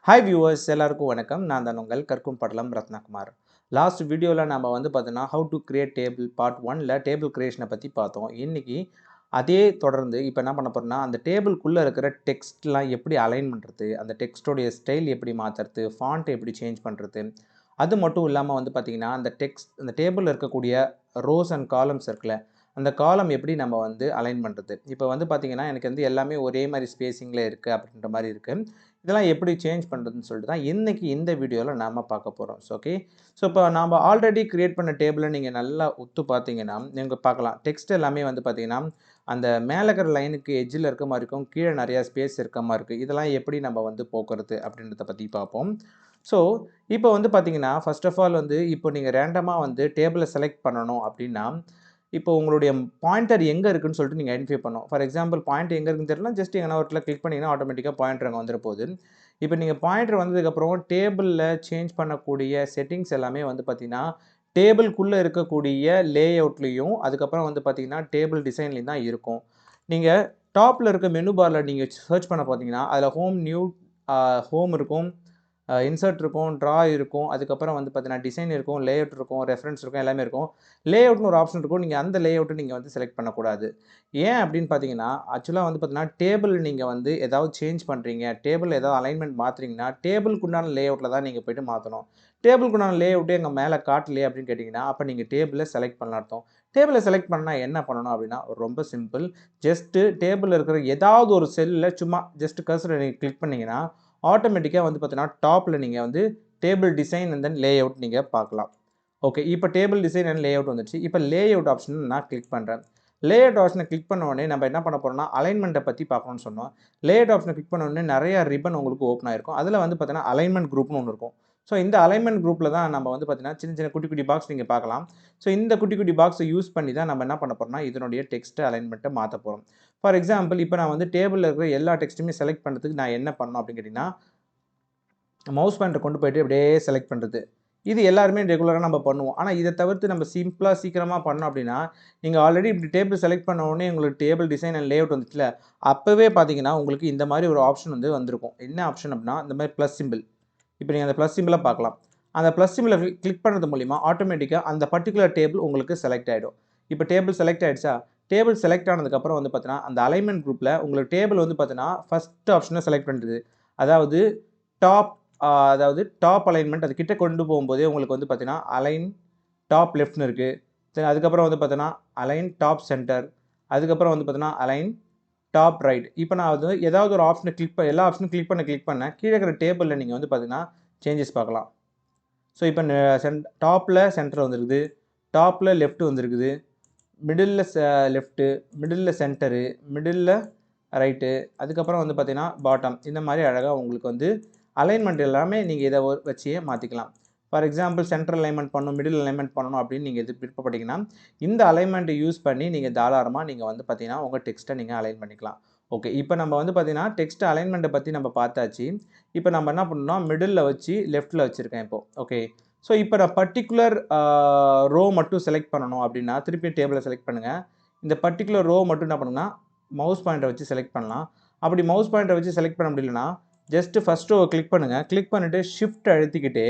Hi viewers எல்லாருக்கும் வணக்கம். நான் தான் உங்கள் கற்கும் படலம் ரத்னகுமார். லாஸ்ட் வீடியோவில் நம்ம பார்த்தீங்கன்னா how to create table part 1ல டேபிள் கிரியேஷனை பற்றி பார்த்தோம். இன்னைக்கு அதே தொடர்ந்து இப்போ என்ன பண்ண போகிறோம்னா அந்த டேபிள்குள்ளே இருக்கிற டெக்ஸ்ட்லாம் எப்படி அலைன் பண்ணுறது, அந்த டெக்ஸ்டோடைய ஸ்டைல் எப்படி மாற்றுறது, ஃபாண்ட் எப்படி சேஞ்ச் பண்ணுறது, அது மட்டும் இல்லாமல் பார்த்தீங்கன்னா அந்த டேபிளில் இருக்கக்கூடிய ரோஸ் அண்ட் காலம்ஸ் இருக்குல்ல, அந்த காலம் எப்படி நம்ம அலைன் பண்ணுறது. இப்போ பார்த்தீங்கன்னா எனக்கு எல்லாமே ஒரே மாதிரி ஸ்பேசிங்கில் இருக்குது அப்படின்ற மாதிரி இருக்குது. இதெல்லாம் எப்படி சேஞ்ச் பண்ணுறதுன்னு சொல்லிட்டு தான் இன்றைக்கி இந்த வீடியோவில் நாம் பார்க்க போகிறோம். ஓகே, ஸோ இப்போ நாம் ஆல்ரெடி க்ரியேட் பண்ண டேபிளை நீங்கள் நல்லா ஒத்து பார்த்தீங்கன்னா நீங்கள் பார்க்கலாம். டெக்ஸ்ட் எல்லாமே பார்த்தீங்கன்னா அந்த மேலே இருக்கிற லைனுக்கு எட்ஜில் இருக்க மாதிரி இருக்கும், கீழே நிறையா ஸ்பேஸ் இருக்க மாதிரி இருக்குது. இதெல்லாம் எப்படி நம்ம போக்குறது அப்படின்றத பற்றி பார்ப்போம். ஸோ இப்போ பார்த்தீங்கன்னா ஃபர்ஸ்ட் ஆஃப் ஆல் இப்போ நீங்கள் ரேண்டமாக டேபிளை செலக்ட் பண்ணணும் அப்படின்னா இப்போ உங்களுடைய பாயிண்டர் எங்கே இருக்குன்னு சொல்லிட்டு நீங்கள் ஐடென்டிஃபை பண்ணணும். ஃபார் எக்ஸாம்பிள் பாயிண்ட் எங்கே இருக்குன்னு தெரியல, ஜஸ்ட் எங்கன்னா ஒரு இடத்துல கிளிக் பண்ணிங்கன்னா ஆட்டோமேட்டிக்காக பாயிண்டர் அங்கே வந்துட போகுது. இப்போ நீங்கள் பாயிண்டர் வந்ததுக்கப்புறம் டேபிளில் சேஞ்ச் பண்ணக்கூடிய செட்டிங்ஸ் எல்லாமே பார்த்தீங்கன்னா டேபிள்குள்ளே இருக்கக்கூடிய லே அவுட்லேயும் அதுக்கப்புறம் பார்த்தீங்கன்னா டேபிள் டிசைன்லேயும் தான் இருக்கும். நீங்கள் டாப்பில் இருக்க மெனு பாரில் நீங்கள் சர்ச் பண்ண பார்த்தீங்கன்னா அதில் ஹோம் இருக்கும், இன்சர்ட் இருக்கும், ட்ரா இருக்கும், அதுக்கப்புறம் பார்த்தீங்கன்னா டிசைன் இருக்கும், லேஅவுட் இருக்கும், ரெஃபரன்ஸ் இருக்கும், எல்லாமே இருக்கும். லேஅவுட்னு ஒரு ஆப்ஷன் இருக்கும். நீங்கள் அந்த லேஅவுட்டை நீங்கள் செலக்ட் பண்ணக்கூடாது. ஏன் அப்படின்னு பார்த்தீங்கன்னா ஆக்சுவலாக பார்த்தீங்கன்னா டேபிள் நீங்கள் ஏதாவது சேஞ்ச் பண்ணுறீங்க, டேபிள் ஏதாவது அலைன்மெண்ட் மாற்றுறீங்கன்னா டேபிளுக்கு உண்டான லேஅவுட்டில் தான் நீங்கள் போய்ட்டு மாற்றணும். டேபிளுக்கு உண்டான லேஅவுட்டே எங்கள் மேலே காட்டலையே அப்படின்னு கேட்டிங்கன்னா அப்போ நீங்கள் டேபிளை செலக்ட் பண்ணலாம் அர்த்தம். டேபிளை செலக்ட் பண்ணால் என்ன பண்ணணும் அப்படின்னா ரொம்ப சிம்பிள். ஜஸ்ட்டு டேபிளில் இருக்கிற ஏதாவது ஒரு செல்லில் சும்மா ஜஸ்ட் கர்சரை நீங்கள் கிளிக் பண்ணிங்கன்னா ஆட்டோமேட்டிக்காக பார்த்தீங்கன்னா டாப்பில் நீங்கள் table design and then layout நீங்கள் பார்க்கலாம். ஓகே, இப்போ டேபிள் டிசைன் அண்ட் லேஅவுட் வந்துடுச்சு. இப்போ லேஅவுட் ஆப்ஷன் நான் கிளிக் பண்ணுறேன். லேஅவுட் ஆப்ஷனை கிளிக் பண்ண உடனே நம்ம என்ன பண்ண போகிறோம்னா அலைன்மெண்ட்டை பற்றி பார்க்கணும்னு சொன்னோம். லேஅவுட் ஆப்ஷனை கிளிக் பண்ண உடனே நிறைய ரிப்பன் உங்களுக்கு ஓப்பன் ஆகிருக்கும். அதில் பார்த்தீங்கன்னா அலைன்மெண்ட் குரூப்னு ஒன்று இருக்கும். ஸோ இந்த அலைன்மெண்ட் குரூப்பில் தான் நம்ம பார்த்தீங்கன்னா சின்ன சின்ன குட்டி குட்டி பாக்ஸ் நீங்கள் பார்க்கலாம். ஸோ இந்த குட்டி குட்டி பாக்ஸை யூஸ் பண்ணி தான் நம்ம என்ன பண்ண போகிறோம்னா இதனுடைய டெக்ஸ்ட் அலைன்மெண்ட்டை மாற்ற போகிறோம். ஃபார் எக்ஸாம்பிள் இப்போ நான் டேபிளில் இருக்கிற எல்லா டெக்ஸ்ட்டுமே செலக்ட் பண்ணுறதுக்கு நான் என்ன பண்ணணும் அப்படின்னு கேட்டிங்கன்னா மவுஸ் பாயிண்டர் கொண்டு போய்ட்டு அப்படியே செலக்ட் பண்ணுறது. இது எல்லாருமே ரெகுலராக நம்ம பண்ணுவோம். ஆனால் இதை தவிர்த்து நம்ம சிம்பிளாக சீக்கிரமாக பண்ணோம் அப்படின்னா நீங்கள் ஆல்ரெடி இப்படி டேபிள் செலக்ட் பண்ண உடனே உங்களுக்கு டேபிள் டிசைன் அண்ட் லேஅவுட் வந்துச்சுல, அப்போவே பார்த்தீங்கன்னா உங்களுக்கு இந்த மாதிரி ஒரு ஆப்ஷன் வந்திருக்கும். என்ன ஆப்ஷன் அப்படின்னா இந்த மாதிரி ப்ளஸ் சிம்பிள். இப்போ நீங்கள் அந்த ப்ளஸ் சிம்பிளை பார்க்கலாம். அந்த ப்ளஸ் சிம்பிளை கிளிக் பண்ணுறது மூலிமா ஆட்டோமேட்டிக்காக அந்த பர்டிகுலர் டேபிள் உங்களுக்கு செலக்ட் ஆகிடும். இப்போ டேபிள் செலக்ட் ஆகிடுச்சா, டேபிள் செலக்ட் ஆனதுக்கப்புறம் பார்த்தீங்கன்னா அந்த அலைன்மெண்ட் குரூப்பில் உங்களுக்கு டேபிள் பார்த்தீங்கன்னா ஃபஸ்ட் ஆப்ஷனை செலக்ட் பண்ணுறது. அதாவது டாப் டாப் அலைன்மெண்ட் அது கிட்ட கொண்டு போகும்போதே உங்களுக்கு பார்த்தீங்கன்னா அலைன் டாப் லெஃப்ட்னு இருக்குது. சரி, அதுக்கப்புறம் பார்த்தீங்கன்னா அலைன் டாப் சென்டர், அதுக்கப்புறம் பார்த்தீங்கன்னா அலைன் டாப் ரைட். இப்போ நான் ஏதாவது ஒரு ஆப்ஷனை எல்லா ஆப்ஷனும் கிளிக் பண்ண கீழே இருக்கிற டேபிளில் நீங்கள் பார்த்தீங்கன்னா சேஞ்சஸ் பார்க்கலாம். ஸோ இப்போ டாப்பில் சென்டர் வந்துருக்குது, டாப்பில் லெஃப்ட் வந்துருக்குது, middle left, middle centre, middle right, அதுக்கப்புறம் பார்த்தீங்கன்னா பாட்டம். இந்த மாதிரி அழகாக உங்களுக்கு அலைன்மெண்ட் எல்லாமே நீங்கள் இதை வச்சே மாற்றிக்கலாம். ஃபார் எக்ஸாம்பிள் சென்ட்ரல் அலைன்மெண்ட் பண்ணணும், மிடில் அலைன்மெண்ட் பண்ணணும் அப்படின்னு நீங்கள் இது விருப்பப்பட்டீங்கன்னா இந்த அலைன்மெண்ட்டை யூஸ் பண்ணி நீங்கள் தாராளமாக நீங்கள் பார்த்தீங்கன்னா உங்கள் டெக்ஸ்ட்டை நீங்கள் அலைன் பண்ணிக்கலாம். ஓகே, இப்போ நம்ம பார்த்தீங்கன்னா டெக்ஸ்ட் அலைன்மெண்ட்டை பற்றி நம்ம பார்த்தாச்சு. இப்போ நம்ம என்ன பண்ணணும்னா மிடில் வச்சு லெஃப்ட்டில் வச்சுருக்கேன் இப்போது. ஓகே, ஸோ இப்போ நான் பர்டிகுலர் ரோ மட்டும் செலக்ட் பண்ணணும் அப்படின்னா திருப்பி டேபிளை செலக்ட் பண்ணுங்கள். இந்த பர்டிகுலர் ரோ மட்டும் என்ன பண்ணுங்கன்னா மவுஸ் பாயிண்டரை வச்சு செலக்ட் பண்ணலாம். அப்படி மவுஸ் பாயிண்டரை வச்சு செலக்ட் பண்ண முடியலன்னா ஜஸ்ட்டு ஃபஸ்ட் ரோ கிளிக் பண்ணுங்கள். கிளிக் பண்ணிவிட்டு ஷிஃப்ட் அழுத்திக்கிட்டு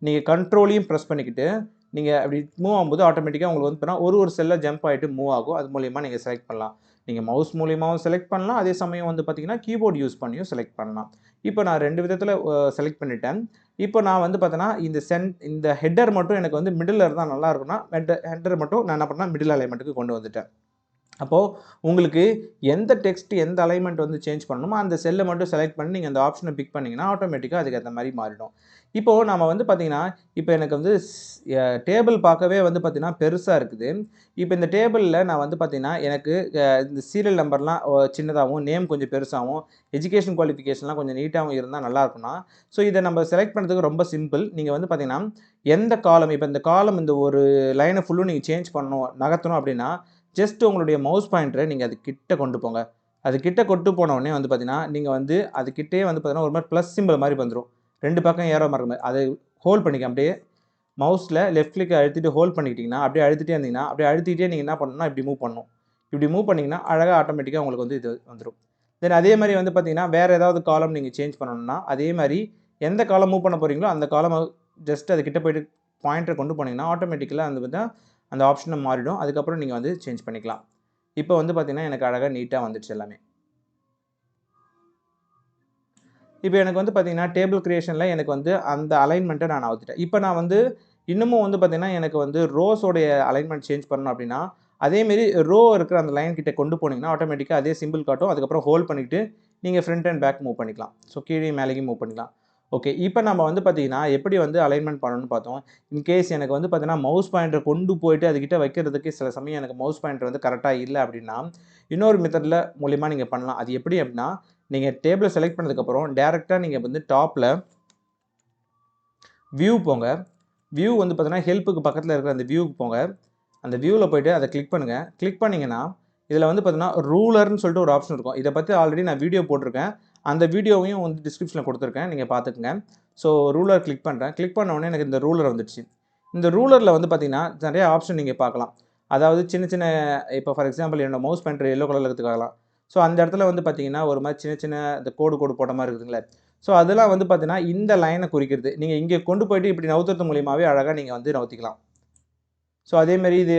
நீங்கள் கண்ட்ரோலையும் ப்ரெஸ் பண்ணிக்கிட்டு நீங்கள் அப்படி மூவ் ஆகும்போது ஆட்டோமேட்டிக்காக உங்களுக்கு ஒரு செல்லில் ஜம்ப் ஆகிட்டு மூவ் ஆகும். அது மூலிமா நீங்கள் செலக்ட் பண்ணலாம். நீங்கள் மவுஸ் மூலியமாகவும் செலக்ட் பண்ணலாம், அதே சமயம் பார்த்தீங்கன்னா கீபோர்டு யூஸ் பண்ணியும் செலக்ட் பண்ணலாம். இப்போ நான் 2 விதத்தில் செலக்ட் பண்ணிட்டேன். இப்போ நான் பார்த்தீங்கன்னா இந்த ஹெட்டர் மட்டும் எனக்கு மிடில் இருந்தால் நல்லா இருக்குன்னா ஹெட்டர் மட்டும் நான் என்ன பண்ணேன் மிடில் அலைன்மெண்ட்டுக்கு கொண்டு வந்துட்டேன். அப்போது உங்களுக்கு எந்த டெக்ஸ்ட் எந்த அலைன்மெண்ட் சேஞ்ச் பண்ணணுமோ அந்த செல்லை மட்டும் செலக்ட் பண்ணி நீங்கள் அந்த ஆப்ஷனை பிக் பண்ணிங்கன்னா ஆட்டோமேட்டிக்காக அதுக்கு அந்த மாதிரி மாறிடும். இப்போது நம்ம பார்த்தீங்கன்னா இப்போ எனக்கு டேபிள் பார்க்கவே பார்த்தீங்கன்னா பெருசாக இருக்குது. இப்போ இந்த டேபிளில் நான் பார்த்தீங்கன்னா எனக்கு இந்த சீரியல் நம்பர்லாம் சின்னதாகவும், நேம் கொஞ்சம் பெருசாகவும், எஜுகேஷன் குவாலிஃபிகேஷன்லாம் கொஞ்சம் நீட்டாகவும் இருந்தால் நல்லாயிருக்கும்னா ஸோ இதை நம்ம செலக்ட் பண்ணுறதுக்கு ரொம்ப சிம்பிள். நீங்கள் பார்த்தீங்கன்னா எந்த காலம் இப்போ இந்த காலம் இந்த ஒரு லைனை ஃபுல்லும் நீங்கள் சேஞ்ச் பண்ணணும் நகர்த்தணும் அப்படின்னா ஜஸ்ட் உங்களுடைய மவுஸ் பாயிண்டரை நீங்கள் அது கிட்ட கொண்டு போங்க. அது கிட்ட கொண்டு போனோடனே பார்த்தீங்கன்னா நீங்கள் அதுக்கிட்டே பார்த்தீங்கன்னா ஒரு மாதிரி ப்ளஸ் சிம்பிள் மாதிரி வந்துடும். 2 பக்கம் ஏரோ மார்க் மாதிரி அதை ஹோல்ட் பண்ணிக்க அப்படியே மவுஸில் லெஃப்ட் கிளிக் அழுத்திட்டு ஹோல்ட் பண்ணிக்கிட்டிங்கன்னா அப்படியே அழுத்திட்டே இருந்தீங்கன்னா அப்படியே அழுத்திட்டே நீங்கள் என்ன பண்ணணும்னா இப்படி மூவ் பண்ணணும். இப்படி மூவ் பண்ணிங்கன்னா அழகாக ஆட்டோமேட்டிக்காக உங்களுக்கு இது வந்துடும். தென் அதே மாதிரி பார்த்தீங்கன்னா வேறு ஏதாவது காலம் நீங்கள் சேஞ்ச் பண்ணணும்னா அதே மாதிரி எந்த காலம் மூவ் பண்ண போகிறீங்களோ அந்த காலம் ஜஸ்ட் அதுக்கிட்ட போய்ட்டு பாயிண்டரை கொண்டு போனீங்கன்னா ஆட்டோமேட்டிக்கலாக அந்த ஆப்ஷனை மாறிடும். அதுக்கப்புறம் நீங்கள் வந்து சேஞ்ச் பண்ணிக்கலாம். இப்போ வந்து பார்த்தீங்கன்னா எனக்கு அழகாக நீட்டாக வந்துடுச்சு எல்லாமே. இப்போ எனக்கு வந்து பார்த்தீங்கன்னா டேபிள் கிரியேஷனில் எனக்கு வந்து அந்த அலைன்மெண்ட்டை நான் நவுத்திட்டேன். இப்போ நான் வந்து இன்னமும் வந்து பார்த்தீங்கன்னா எனக்கு வந்து ரோஸோடைய அலைன்மெண்ட் சேஞ்ச் பண்ணணும் அப்படின்னா அதேமாரி ரோ இருக்கிற அந்த லைன் கிட்ட கொண்டு போனீங்கன்னா ஆட்டோமேட்டிக்காக அதே சிம்பிள் காட்டும். அதுக்கப்புறம் ஹோல்ட் பண்ணிவிட்டு நீங்கள் ஃப்ரண்ட் அண்ட் பேக் மூவ் பண்ணிக்கலாம். ஸோ கீழே மேலேயும் மூவ் பண்ணிக்கலாம். ஓகே, இப்போ நம்ம வந்து பார்த்தீங்கன்னா எப்படி வந்து அலைன்மெண்ட் பண்ணணும்னு பார்த்தோம். இன்கேஸ் எனக்கு வந்து பார்த்தீங்கன்னா மவுஸ் பாயிண்டரை கொண்டு போயிட்டு அதுக்கிட்ட வைக்கிறதுக்கு சில சமயம் எனக்கு மவுஸ் பாயிண்டர் வந்து கரெக்டாக இல்லை அப்படின்னா இன்னொரு மெத்தடில் மூலிமா நீங்கள் பண்ணலாம். அது எப்படி அப்படின்னா நீங்கள் டேபிளை செலக்ட் பண்ணதுக்கப்புறம் டேரெக்டாக நீங்கள் வந்து டாப்பில் வியூ போங்க. வியூ வந்து பார்த்தீங்கன்னா ஹெல்ப்புக்கு பக்கத்தில் இருக்கிற அந்த வியூவுக்கு போங்க. அந்த வியூவில் போய்ட்டு அதை கிளிக் பண்ணுங்கள். கிளிக் பண்ணிங்கன்னா இதில் வந்து பார்த்தீங்கன்னா ரூலர்னு சொல்லிட்டு ஒரு ஆப்ஷன் இருக்கும். இதை பற்றி ஆல்ரெடி நான் வீடியோ போட்டிருக்கேன். அந்த வீடியோவையும் வந்து டிஸ்கிரிப்ஷனில் கொடுத்துருக்கேன். நீங்கள் பார்த்துக்குங்க. ஸோ ரூலர் கிளிக் பண்ணுறேன். கிளிக் பண்ண உடனே எனக்கு இந்த ரூலர் வந்துடுச்சு. இந்த ரூலரில் வந்து பார்த்தீங்கன்னா நிறைய ஆப்ஷன் நீங்கள் பார்க்கலாம். அதாவது சின்ன சின்ன இப்போ ஃபார் எக்ஸாம்பிள் என்னோட மவுஸ் பாயிண்டர் எல்லோ கலரில் எடுத்துக்கலாம். ஸோ அந்த இடத்துல வந்து பார்த்தீங்கன்னா ஒரு மாதிரி சின்ன சின்ன இந்த கோடு போட்ட மாதிரி இருக்குதுங்களே. ஸோ அதெல்லாம் வந்து பார்த்தீங்கன்னா இந்த லைனை குறிக்கிறது. நீங்கள் இங்கே கொண்டு போய்ட்டு இப்படி நவுத்துறது மூலியமாகவே அழகாக நீங்கள் வந்து நவுத்திக்கலாம். ஸோ அதேமாரி இது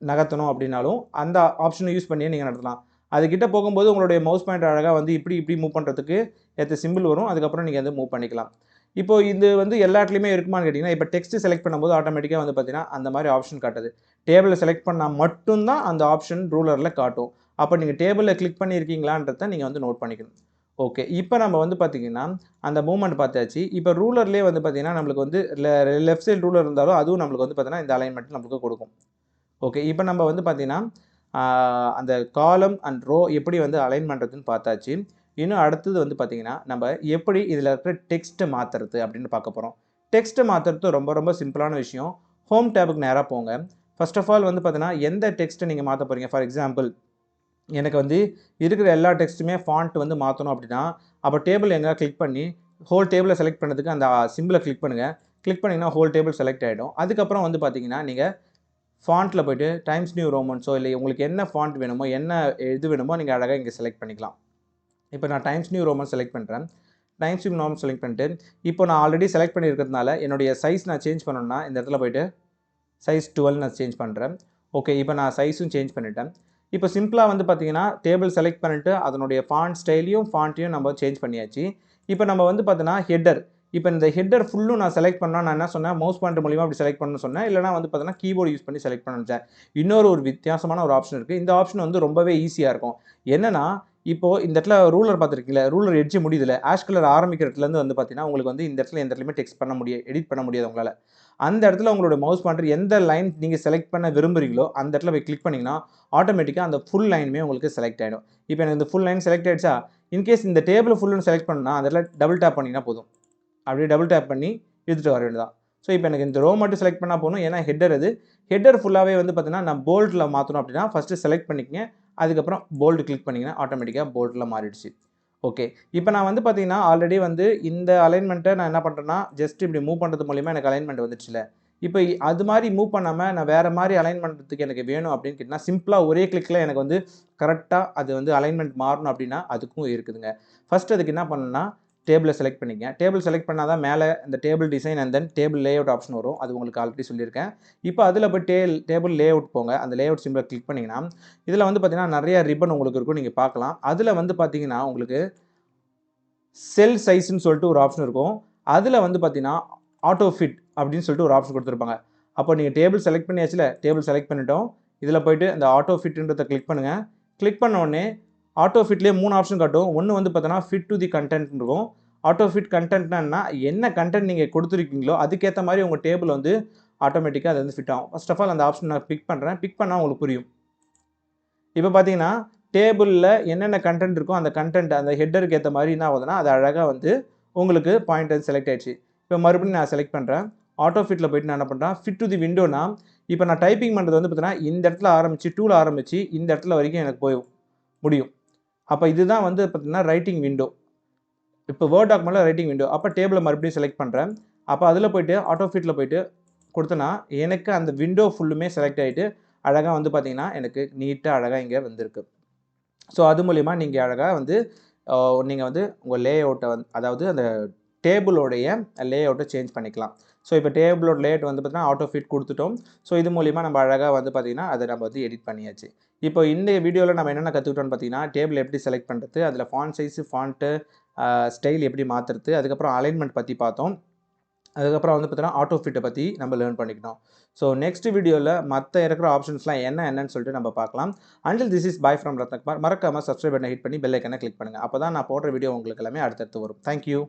நகர்த்தணும் அப்படின்னாலும் அந்த ஆப்ஷனை யூஸ் பண்ணியே நீங்கள் நடத்தலாம். அதுக்கிட்ட போகும்போது உங்களுடைய மவுஸ் பாயிண்டர் அழகாக வந்து இப்படி மூவ் பண்ணுறதுக்கு ஏற்ற சிம்பிள் வரும். அதுக்கப்புறம் நீங்கள் வந்து மூவ் பண்ணிக்கலாம். இப்போ இது வந்து எல்லா இடத்துலையுமே இருக்குமான்னு கேட்டிங்கன்னா, இப்போ டெக்ஸ்ட் செலக்ட் பண்ணும்போது ஆட்டோமேட்டிக்காக வந்து பார்த்தீங்கன்னா அந்த மாதிரி ஆப்ஷன் காட்டுது. டேபிளில் செலக்ட் பண்ணால் மட்டும்தான் அந்த ஆப்ஷன் ரூலரில் காட்டும். அப்போ நீங்கள் டேபிளில் கிளிக் பண்ணியிருக்கீங்களான்றத நீங்கள் வந்து நோட் பண்ணிக்கணும். ஓகே, இப்போ நம்ம வந்து பார்த்தீங்கன்னா அந்த மூவ்மெண்ட் பார்த்தாச்சு. இப்போ ரூலர்லேயே வந்து பார்த்தீங்கன்னா நம்மளுக்கு வந்து லெஃப்ட் சைடு ரூலர் இருந்தாலும் அதுவும் நம்மளுக்கு வந்து பார்த்தீங்கன்னா இந்த அலைன்மெண்ட் நம்மளுக்கு கொடுக்கும். ஓகே, இப்போ நம்ம வந்து பார்த்தீங்கன்னா அந்த காலம் அண்ட் ரோ எப்படி வந்து அலைன் பண்ணுறதுன்னு பார்த்தாச்சு. இன்னும் அடுத்தது வந்து பார்த்தீங்கன்னா நம்ம எப்படி இதில் இருக்கிற டெக்ஸ்ட்டை மாற்றுறது அப்படின்னு பார்க்க போகிறோம். டெக்ஸ்ட்டை மாற்றுறது ரொம்ப ரொம்ப சிம்பிளான விஷயம். ஹோம் டேபுக்கு நேராக போங்க. ஃபர்ஸ்ட் ஆஃப் ஆல் வந்து பார்த்தீங்கன்னா எந்த டெக்ஸ்ட்டை நீங்கள் மாற்ற போகிறீங்க. ஃபார் எக்ஸாம்பிள் எனக்கு வந்து இருக்கிற எல்லா டெக்ஸ்ட்டுமே ஃபாண்ட் வந்து மாற்றணும் அப்படின்னா அப்போ டேபிள் எங்கே கிளிக் பண்ணி ஹோல் டேபிளை செலக்ட் பண்ணதுக்கு அந்த சிம்பிளை கிளிக் பண்ணுங்கள். கிளிக் பண்ணிங்கன்னா ஹோல் டேபிள் செலக்ட் ஆகிடும். அதுக்கப்புறம் வந்து பார்த்தீங்கன்னா நீங்கள் ஃபாண்ட்டில் போய்ட்டு டைம்ஸ் நியூ ரோமன்ஸோ இல்லை உங்களுக்கு என்ன ஃபாண்ட் வேணுமோ என்ன இது வேணுமோ நீங்கள் அழகாக இங்கே செலக்ட் பண்ணிக்கலாம். இப்போ நான் டைம்ஸ் நியூ ரோமன் செலக்ட் பண்ணுறேன். டைம்ஸ் நியூ ரோமன் செலக்ட் பண்ணிட்டு இப்போ நான் ஆல்ரெடி செலக்ட் பண்ணியிருக்கிறதுனால என்னுடைய சைஸ் நான் சேஞ்ச் பண்ணணும்னா இந்த இடத்துல போய்ட்டு சைஸ் 12 நான் சேஞ்ச் பண்ணுறேன். ஓகே, இப்போ நான் சைஸும் சேஞ்ச் பண்ணிட்டேன். இப்போ சிம்பிளாக வந்து பார்த்தீங்கன்னா டேபிள் செலக்ட் பண்ணிவிட்டு அதனுடைய ஃபாண்ட் ஸ்டைலையும் ஃபாண்ட்டையும் நம்ம சேஞ்ச் பண்ணியாச்சு. இப்போ நம்ம வந்து பார்த்தீங்கன்னா ஹெட்டர் இப்போ இந்த ஹெட்டர் ஃபுல்லும் நான் செலக்ட் பண்ணால் நான் என்ன சொன்னேன் மவுஸ் பாயிண்டர் மூலியமாக அப்படி செலக்ட் பண்ணணும்னு சொன்னேன். இல்லைனா வந்து பார்த்தீங்கன்னா கீபோர்டு யூஸ் பண்ணி செலக்ட் பண்ண இன்னொரு வித்தியாசமான ஒரு ஆப்ஷன் இருக்குது. இந்த ஆப்ஷன் வந்து ரொம்பவே ஈஸியாக இருக்கும். என்னன்னா இப்போது இந்த இடத்துல ரூலர் பார்த்துருக்கீங்களா, ரூலர் எட்ஜ் முடியுதுல ஆஷ் கலர் ஆரம்பிக்கிற இடத்துலேருந்து வந்து பார்த்தீங்கன்னா உங்களுக்கு வந்து இந்த இடத்துல எந்த இடத்துலையுமே டெக்ஸ்ட் பண்ண முடியாது, எடிட் பண்ண முடியாது உங்களால். அந்த இடத்துல உங்களோட மவுஸ் பாயிண்டர் எந்த லைன் நீங்கள் செலக்ட் பண்ண விரும்புகிறீங்களோ அந்த இடத்துல போய் கிளிக் பண்ணிங்கன்னா ஆட்டோமேட்டிக்காக அந்த ஃபுல் லைனுமே உங்களுக்கு செலக்ட் ஆகிடும். இப்போ எனக்கு இந்த ஃபுல் லைன் செலக்ட் ஆகிடுச்சா, இன்கேஸ் இந்த டேபிள் ஃபுல்லுன்னு செலக்ட் பண்ணால் அந்த இடத்துல டபுள் டேப் பண்ணிங்கன்னா போதும். அப்படியே டபுள் டேப் பண்ணி எடுத்துகிட்டு வர வேண்டியதான். ஸோ இப்போ எனக்கு இந்த ரோ மட்டும் செலக்ட் பண்ணால் போகணும். ஏன்னா ஹெட்டர் அது ஹெட்டர் ஃபுல்லாகவே வந்து பார்த்தீங்கன்னா நான் போல்டில் மாற்றணும் அப்படின்னா ஃபஸ்ட்டு செலக்ட் பண்ணிக்கங்க. அதுக்கப்புறம் போல்டு கிளிக் பண்ணிங்கன்னா ஆட்டோமேட்டிக்காக போல்டில் மாறிடுச்சு. ஓகே, இப்போ நான் வந்து பார்த்தீங்கன்னா ஆல்ரெடி வந்து இந்த அலைன்மெண்ட்டை நான் என்ன பண்ணுறேன்னா ஜஸ்ட் இப்படி மூவ் பண்ணுறது மூலிமா எனக்கு அலைன்மெண்ட் வந்துடுச்சுல. இப்போ அது மாதிரி மூவ் பண்ணாமல் நான் வேறு மாதிரி அலைன் பண்ணுறதுக்கு எனக்கு வேணும் அப்படின்னு கேட்டிங்கன்னா சிம்பிளாக ஒரே கிளிக்கில் எனக்கு வந்து கரெக்டாக அது வந்து அலைன்மெண்ட் மாறணும் அப்படின்னா அதுக்கும் இருக்குதுங்க. ஃபஸ்ட் அதுக்கு என்ன பண்ணணும்னா டேபிளை செலக்ட் பண்ணிக்கங்க. டேபிள் செலக்ட் பண்ணால் தான் மேலே இந்த table design and then table layout option வரும். அது உங்களுக்கு ஆல்ரெடி சொல்லியிருக்கேன். இப்போ அதில் போய் டேபிள் லேஅவுட் போங்க. அந்த லேஅவுட் சிம்பிளை கிளிக் பண்ணிங்கன்னா இதில் வந்து பார்த்தீங்கன்னா நிறைய ரிப்பன் உங்களுக்கு இருக்கும், நீங்கள் பார்க்கலாம். அதில் வந்து பார்த்தீங்கன்னா உங்களுக்கு செல் சைஸ்ன்னு சொல்லிட்டு ஒரு ஆப்ஷன் இருக்கும். அதில் வந்து பார்த்தீங்கன்னா ஆட்டோ ஃபிட் அப்படின்னு சொல்லிட்டு ஒரு ஆப்ஷன் கொடுத்துருப்பாங்க. அப்போ நீங்கள் டேபிள் செலக்ட் பண்ணியாச்சுல, டேபிள் செலக்ட் பண்ணிட்டோம். இதில் போய்ட்டு அந்த ஆட்டோ ஃபிட்ன்றதை கிளிக் பண்ணுங்கள். கிளிக் பண்ண உடனே ஆட்டோ ஃபிட்லேயே 3 ஆப்ஷன் காட்டும். ஒன்று வந்து பார்த்தோன்னா ஃபிட் டு தி கண்டென்ட் இருக்கும். ஆட்டோ ஃபிட் கண்டென்ட்னா என்ன கண்டென்ட் நீங்கள் கொடுத்துருக்கீங்களோ அதுக்கேற்ற மாதிரி உங்கள் டேபிள் வந்து ஆட்டோமேட்டிக்காக அது வந்து ஃபிட் ஆகும். ஃபர்ஸ்ட் ஆஃப் ஆல் அந்த ஆப்ஷன் நான் பிக் பண்ணுறேன். பிக் பண்ணால் உங்களுக்கு புரியும். இப்போ பார்த்தீங்கன்னா டேபிளில் என்னென்ன கண்டென்ட் இருக்கோ அந்த கண்டென்ட் அந்த ஹெட்டருக்கு ஏற்ற மாதிரி என்ன ஆகுதுன்னா அது அழகாக வந்து உங்களுக்கு பாயிண்ட் செலக்ட் ஆகிடுச்சு. இப்போ மறுபடியும் நான் செலக்ட் பண்ணுறேன். ஆட்டோ ஃபிட்டில் போய்ட்டு நான் என்ன பண்ணுறேன் ஃபிட் டு தி விண்டோனா இப்போ நான் டைப்பிங் பண்ணுறது வந்து பார்த்தீங்கன்னா இந்த இடத்துல ஆரம்பித்து டூவில் ஆரம்பித்து இந்த இடத்துல வரைக்கும் எனக்கு போய் முடியும். அப்போ இதுதான் வந்து பார்த்தீங்கன்னா ரைட்டிங் விண்டோ. இப்போ வேர்ட் டாக்குமெண்ட்டில் ரைட்டிங் விண்டோ. அப்போ டேபிளை மறுபடியும் செலக்ட் பண்ணுறேன். அப்போ அதில் போய்ட்டு ஆட்டோ ஃபிட்டில் போய்ட்டு கொடுத்தனா எனக்கு அந்த விண்டோ ஃபுல்லுமே செலக்ட் ஆகிட்டு அழகாக வந்து பார்த்தீங்கன்னா எனக்கு நீட்டாக அழகாக இங்கே வந்திருக்கு. ஸோ அது மூலிமா நீங்கள் அழகாக வந்து நீங்கள் வந்து உங்கள் லே அவுட்டை அதாவது அந்த டேபிளோடைய லேஅவுட்டை சேஞ்ச் பண்ணிக்கலாம். ஸோ இப்போ டேபிளோட லேஅவுட் வந்து பார்த்தீங்கன்னா ஆட்டோ ஃபிட் கொடுத்துட்டோம். ஸோ இது மூலிமா நம்ம அழகாக வந்து பார்த்திங்கன்னா அதை நம்ம வந்து எடிட் பண்ணியாச்சு. இப்போ இந்த வீடியோவில் நம்ம என்னென்ன கற்றுக்கிட்டோம்னு பார்த்தீங்கன்னா, டேபிள் எப்படி செலக்ட் பண்ணுறது, அதில் ஃபாண்ட் சைஸு, ஃபாண்ட்டு, ஸ்டைல் எப்படி மாற்றுறது, அதுக்கப்புறம் அலைன்மெண்ட் பற்றி பார்த்தோம். அதுக்கப்புறம் வந்து பார்த்தீங்கன்னா ஆட்டோ ஃபிட்டை பற்றி நம்ம லேர்ன் பண்ணிக்கணும். ஸோ நெக்ஸ்ட் வீடியோவில் மற்ற இருக்கிற ஆப்ஷன்ஸ்லாம் என்னன்னு சொல்லிட்டு நம்ம பார்க்கலாம். Until this is bye from Ratnakumar. மறக்காமல் சப்ஸ்கிரைப் பட்டனை ஹிட் பண்ணி பெல் ஐக்கனை கிளிக் பண்ணுங்கள். அப்போ தான் நான் போடுற வீடியோ உங்களுக்கு எல்லாமே அடுத்தடுத்து வரும். தேங்க்யூ.